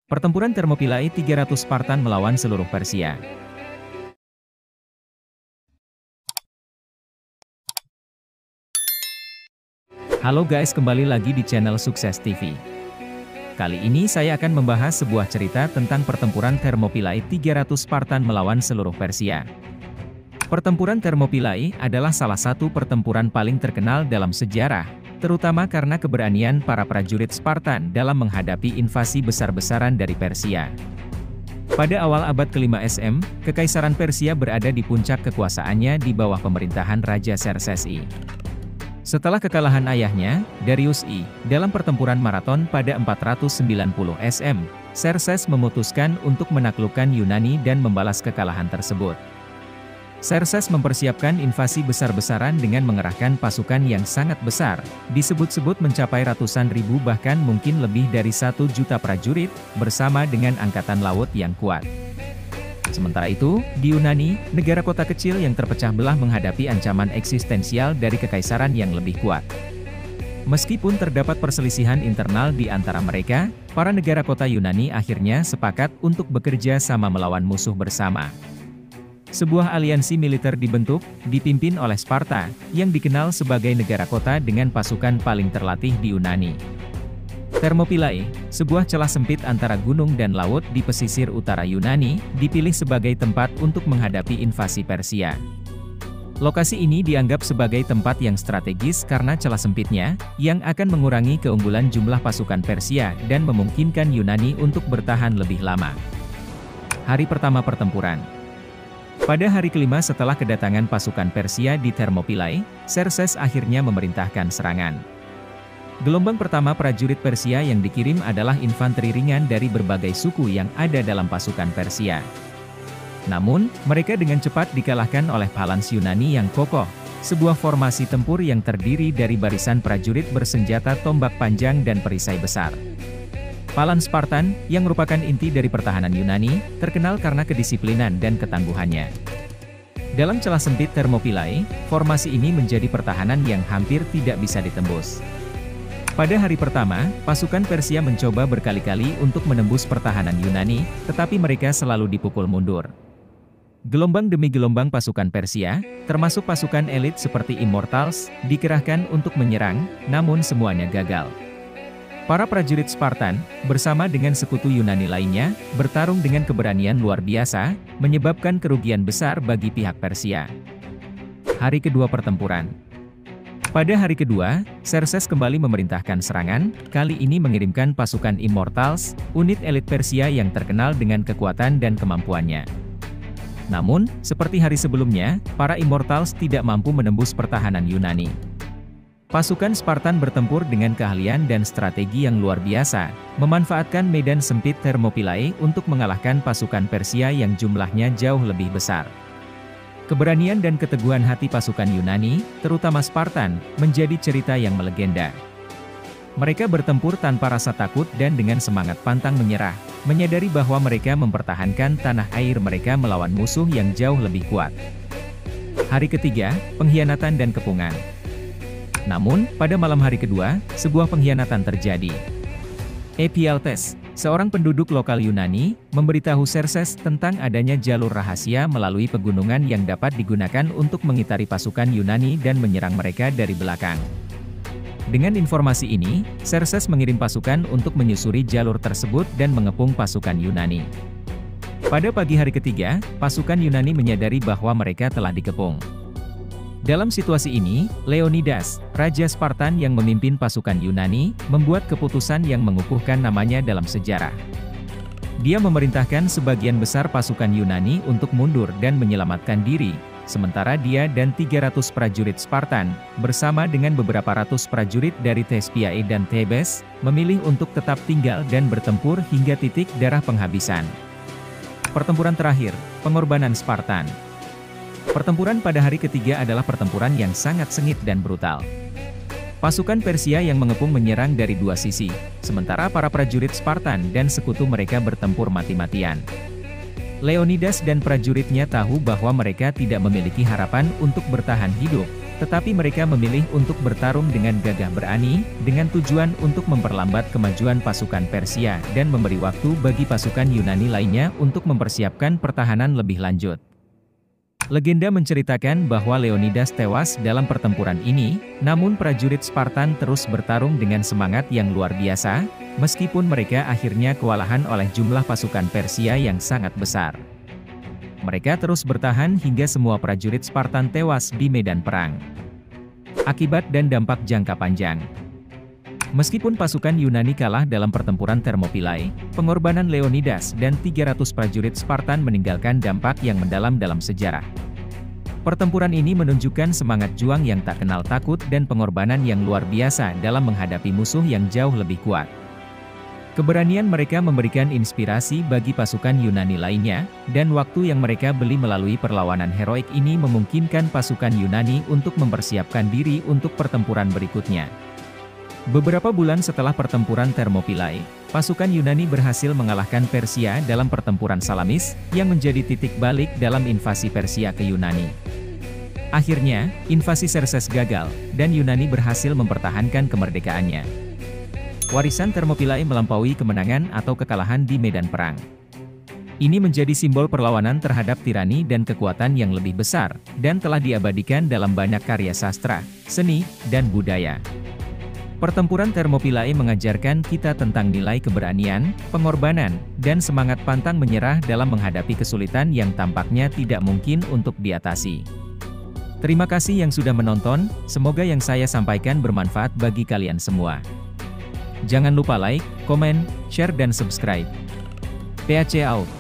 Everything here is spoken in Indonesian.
Pertempuran Thermopylae 300 Spartan melawan seluruh Persia. Halo guys, kembali lagi di channel Sukses TV. Kali ini saya akan membahas sebuah cerita tentang pertempuran Thermopylae 300 Spartan melawan seluruh Persia. Pertempuran Thermopylae adalah salah satu pertempuran paling terkenal dalam sejarah, terutama karena keberanian para prajurit Spartan dalam menghadapi invasi besar-besaran dari Persia. Pada awal abad ke-5 SM, Kekaisaran Persia berada di puncak kekuasaannya di bawah pemerintahan Raja Xerxes I. Setelah kekalahan ayahnya, Darius I, dalam pertempuran Marathon pada 490 SM, Xerxes memutuskan untuk menaklukkan Yunani dan membalas kekalahan tersebut. Xerxes mempersiapkan invasi besar-besaran dengan mengerahkan pasukan yang sangat besar, disebut-sebut mencapai ratusan ribu bahkan mungkin lebih dari 1 juta prajurit, bersama dengan angkatan laut yang kuat. Sementara itu, di Yunani, negara kota kecil yang terpecah belah menghadapi ancaman eksistensial dari kekaisaran yang lebih kuat. Meskipun terdapat perselisihan internal di antara mereka, para negara kota Yunani akhirnya sepakat untuk bekerja sama melawan musuh bersama. Sebuah aliansi militer dibentuk, dipimpin oleh Sparta, yang dikenal sebagai negara kota dengan pasukan paling terlatih di Yunani. Thermopylae, sebuah celah sempit antara gunung dan laut di pesisir utara Yunani, dipilih sebagai tempat untuk menghadapi invasi Persia. Lokasi ini dianggap sebagai tempat yang strategis karena celah sempitnya, yang akan mengurangi keunggulan jumlah pasukan Persia dan memungkinkan Yunani untuk bertahan lebih lama. Hari pertama pertempuran. Pada hari kelima setelah kedatangan pasukan Persia di Thermopylae, Xerxes akhirnya memerintahkan serangan. Gelombang pertama prajurit Persia yang dikirim adalah infanteri ringan dari berbagai suku yang ada dalam pasukan Persia. Namun, mereka dengan cepat dikalahkan oleh Phalanx Yunani yang kokoh, sebuah formasi tempur yang terdiri dari barisan prajurit bersenjata tombak panjang dan perisai besar. Phalanx Spartan, yang merupakan inti dari pertahanan Yunani, terkenal karena kedisiplinan dan ketangguhannya. Dalam celah sempit Thermopylae, formasi ini menjadi pertahanan yang hampir tidak bisa ditembus. Pada hari pertama, pasukan Persia mencoba berkali-kali untuk menembus pertahanan Yunani, tetapi mereka selalu dipukul mundur. Gelombang demi gelombang pasukan Persia, termasuk pasukan elit seperti Immortals, dikerahkan untuk menyerang, namun semuanya gagal. Para prajurit Spartan, bersama dengan sekutu Yunani lainnya, bertarung dengan keberanian luar biasa, menyebabkan kerugian besar bagi pihak Persia. Hari kedua pertempuran. Pada hari kedua, Xerxes kembali memerintahkan serangan, kali ini mengirimkan pasukan Immortals, unit elit Persia yang terkenal dengan kekuatan dan kemampuannya. Namun, seperti hari sebelumnya, para Immortals tidak mampu menembus pertahanan Yunani. Pasukan Spartan bertempur dengan keahlian dan strategi yang luar biasa, memanfaatkan medan sempit Thermopylae untuk mengalahkan pasukan Persia yang jumlahnya jauh lebih besar. Keberanian dan keteguhan hati pasukan Yunani, terutama Spartan, menjadi cerita yang melegenda. Mereka bertempur tanpa rasa takut dan dengan semangat pantang menyerah, menyadari bahwa mereka mempertahankan tanah air mereka melawan musuh yang jauh lebih kuat. Hari ketiga, pengkhianatan dan kepungan. Namun, pada malam hari kedua, sebuah pengkhianatan terjadi. Ephialtes, seorang penduduk lokal Yunani, memberitahu Xerxes tentang adanya jalur rahasia melalui pegunungan yang dapat digunakan untuk mengitari pasukan Yunani dan menyerang mereka dari belakang. Dengan informasi ini, Xerxes mengirim pasukan untuk menyusuri jalur tersebut dan mengepung pasukan Yunani. Pada pagi hari ketiga, pasukan Yunani menyadari bahwa mereka telah dikepung. Dalam situasi ini, Leonidas, Raja Spartan yang memimpin pasukan Yunani, membuat keputusan yang mengukuhkan namanya dalam sejarah. Dia memerintahkan sebagian besar pasukan Yunani untuk mundur dan menyelamatkan diri, sementara dia dan 300 prajurit Spartan, bersama dengan beberapa ratus prajurit dari Thespiae dan Thebes, memilih untuk tetap tinggal dan bertempur hingga titik darah penghabisan. Pertempuran terakhir, pengorbanan Spartan. Pertempuran pada hari ketiga adalah pertempuran yang sangat sengit dan brutal. Pasukan Persia yang mengepung menyerang dari dua sisi, sementara para prajurit Spartan dan sekutu mereka bertempur mati-matian. Leonidas dan prajuritnya tahu bahwa mereka tidak memiliki harapan untuk bertahan hidup, Tetapi mereka memilih untuk bertarung dengan gagah berani, dengan tujuan untuk memperlambat kemajuan pasukan Persia dan memberi waktu bagi pasukan Yunani lainnya untuk mempersiapkan pertahanan lebih lanjut. Legenda menceritakan bahwa Leonidas tewas dalam pertempuran ini, namun prajurit Spartan terus bertarung dengan semangat yang luar biasa, meskipun mereka akhirnya kewalahan oleh jumlah pasukan Persia yang sangat besar. Mereka terus bertahan hingga semua prajurit Spartan tewas di medan perang. Akibat dan dampak jangka panjang. Meskipun pasukan Yunani kalah dalam pertempuran Thermopylae, pengorbanan Leonidas dan 300 prajurit Spartan meninggalkan dampak yang mendalam dalam sejarah. Pertempuran ini menunjukkan semangat juang yang tak kenal takut dan pengorbanan yang luar biasa dalam menghadapi musuh yang jauh lebih kuat. Keberanian mereka memberikan inspirasi bagi pasukan Yunani lainnya, dan waktu yang mereka beli melalui perlawanan heroik ini memungkinkan pasukan Yunani untuk mempersiapkan diri untuk pertempuran berikutnya. Beberapa bulan setelah pertempuran Thermopylae, pasukan Yunani berhasil mengalahkan Persia dalam pertempuran Salamis, yang menjadi titik balik dalam invasi Persia ke Yunani. Akhirnya, invasi Xerxes gagal, dan Yunani berhasil mempertahankan kemerdekaannya. Warisan Thermopylae melampaui kemenangan atau kekalahan di medan perang. Ini menjadi simbol perlawanan terhadap tirani dan kekuatan yang lebih besar, dan telah diabadikan dalam banyak karya sastra, seni, dan budaya. Pertempuran Thermopylae mengajarkan kita tentang nilai keberanian, pengorbanan, dan semangat pantang menyerah dalam menghadapi kesulitan yang tampaknya tidak mungkin untuk diatasi. Terima kasih yang sudah menonton, semoga yang saya sampaikan bermanfaat bagi kalian semua. Jangan lupa like, komen, share dan subscribe. PAC out.